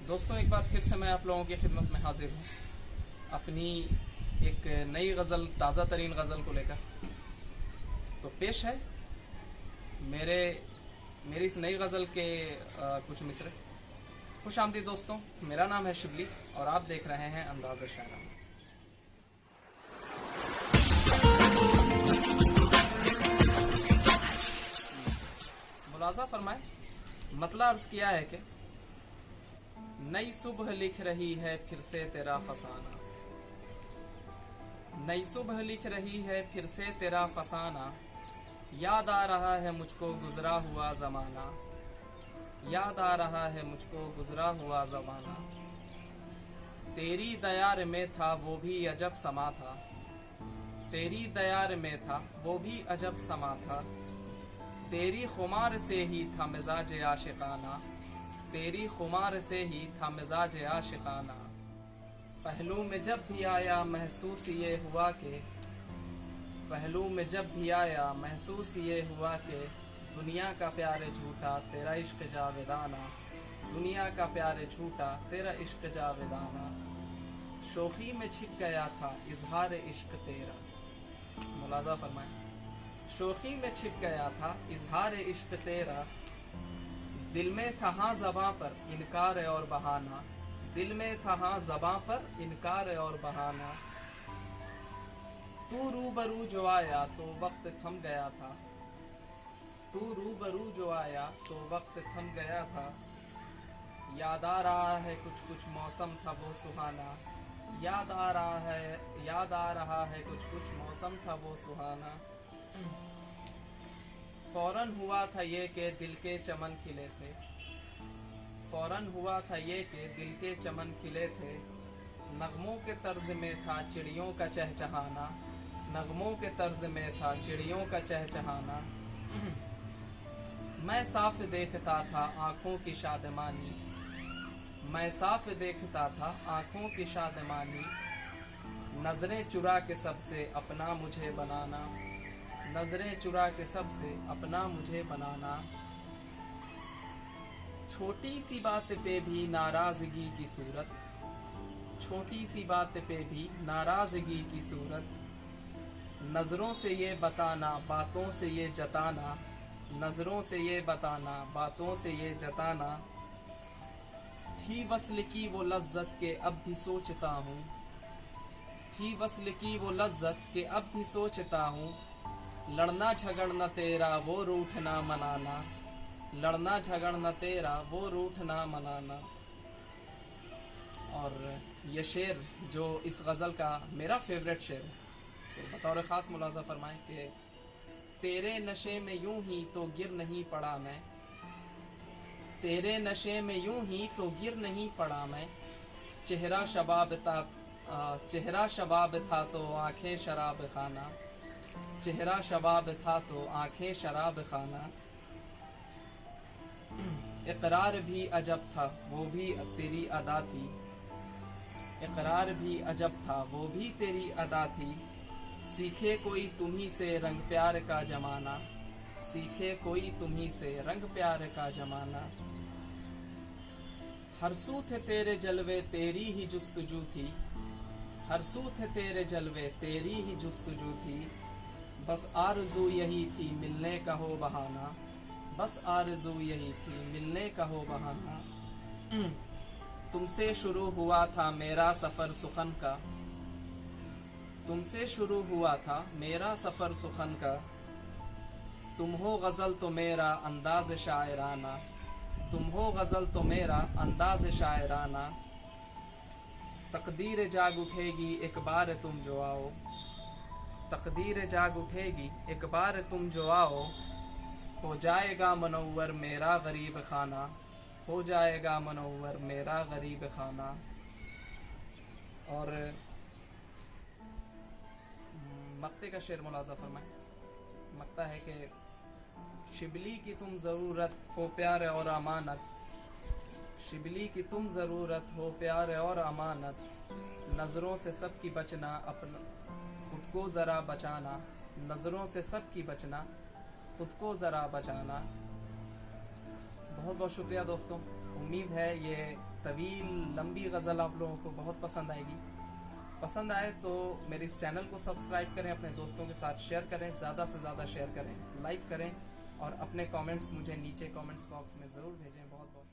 दोस्तों, एक बार फिर से मैं आप लोगों की खिदमत में हाजिर हूँ अपनी एक नई गज़ल, ताज़ा तरीन गज़ल को लेकर। तो पेश है मेरी इस नई गज़ल के कुछ मिसरे। खुश आमदीद दोस्तों, मेरा नाम है शिबली और आप देख रहे हैं अंदाज़ शायरा। मुलाजा फरमाए, मतलब अर्ज किया है कि नई सुबह लिख रही है फिर से तेरा फसाना, नई सुबह लिख रही है फिर से तेरा फसाना, याद आ रहा है मुझको गुजरा हुआ जमाना, याद आ रहा है मुझको गुजरा हुआ जमाना। तेरी दयार में था वो भी अजब समा था, तेरी दयार में था वो भी अजब समा था। तेरी खुमार से ही था मिजाज आशिकाना, तेरी खुमार से ही था मिजाज आशिकाना। पहलू में जब भी आया महसूस ये हुआ के, पहलू में जब भी आया महसूस ये हुआ के, दुनिया का प्यार झूठा तेरा इश्क जावेदाना, दुनिया का प्यार झूठा तेरा इश्क जावेदाना। शोखी में छिप गया था इजहार इश्क तेरा, मुलाजा फरमाए, शोखी में छिप गया था इजहार इश्क तेरा। दिल में था हाँ ज़बां पर इनकार और बहाना, दिल में था हाँ ज़बां पर इनकार और बहाना। तू रूबरू जो आया तो वक्त थम गया था, तू रूबरू जो आया तो वक्त थम गया था। याद आ रहा है कुछ कुछ मौसम था वो सुहाना, याद आ रहा है, याद आ रहा है कुछ कुछ मौसम था वो सुहाना। फौरन हुआ था ये कि दिल के चमन खिले थे, फौरन हुआ था ये कि दिल के चमन खिले थे। नगमों के तर्ज में था चिड़ियों का चहचहाना, नगमों के तर्ज में था चिड़ियों का चहचहाना। मैं साफ देखता था आंखों की शादमानी, मैं साफ देखता था आंखों की शादमानी। नजरें चुरा के सबसे अपना मुझे बनाना, नजरें चुरा के सबसे अपना मुझे बनाना। छोटी सी बात पे भी नाराजगी की सूरत, छोटी सी बात पे भी नाराजगी की सूरत। नजरों से ये बताना बातों से ये जताना, नजरों से ये बताना बातों से ये जताना। थी वस्ल की वो लज्जत के अब भी सोचता हूँ, थी वस्ल की वो लज्जत के अब भी सोचता हूँ। लड़ना झगड़ना तेरा वो रूठना मनाना, लड़ना झगड़ना तेरा वो रूठना मनाना। और ये शेर जो इस गज़ल का मेरा फेवरेट शेर है, तो बतौर ख़ास मुलाज़ा फरमाएं कि तेरे नशे में यूं ही तो गिर नहीं पड़ा मैं, तेरे नशे में यूं ही तो गिर नहीं पड़ा मैं। चेहरा शबाब था, चेहरा शबाब था तो आंखें शराब खाना, चेहरा शबाब था तो आंखें शराब खाना। इकरार भी अजब था वो भी तेरी अदा थी, इकरार भी अजब था वो भी तेरी अदा थी। सीखे कोई तुम्ही से रंग प्यार का जमाना, सीखे कोई तुम्ही से रंग प्यार का जमाना। हर सू थे तेरे जलवे तेरी ही जुस्तजू थी, हर सू थे तेरे जलवे तेरी ही जुस्तजू थी। बस आरज़ू यही थी मिलने का हो बहाना, बस आरज़ू यही थी मिलने का हो बहाना। तुमसे शुरू हुआ था मेरा सफ़र सुखन का, तुमसे शुरू हुआ था मेरा सफ़र सुखन का। तुम हो गज़ल तो मेरा अंदाज़ शायराना, तुम हो गज़ल तो मेरा अंदाज़ शायराना। तकदीर जाग उठेगी एक बार तुम जो आओ, तकदीर जाग उठेगी एक बार तुम जो आओ। हो जाएगा मनव्वर मेरा गरीब खाना, हो जाएगा मनव्वर मेरा गरीब खाना। और मक्ते का शेर मुलाजा फरमाए, मक्ता है कि शिबली की तुम ज़रूरत हो प्यार और अमानत, शिबली की तुम ज़रूरत हो प्यार और अमानत। नज़रों से सबकी बचना अपना खुद को ज़रा बचाना, नज़रों से सबकी बचना खुद को ज़रा बचाना। बहुत बहुत शुक्रिया दोस्तों। उम्मीद है ये तवील लंबी गज़ल आप लोगों को बहुत पसंद आएगी। पसंद आए तो मेरे इस चैनल को सब्सक्राइब करें, अपने दोस्तों के साथ शेयर करें, ज़्यादा से ज़्यादा शेयर करें, लाइक करें और अपने कमेंट्स मुझे नीचे कमेंट्स बॉक्स में ज़रूर भेजें। बहुत बहुत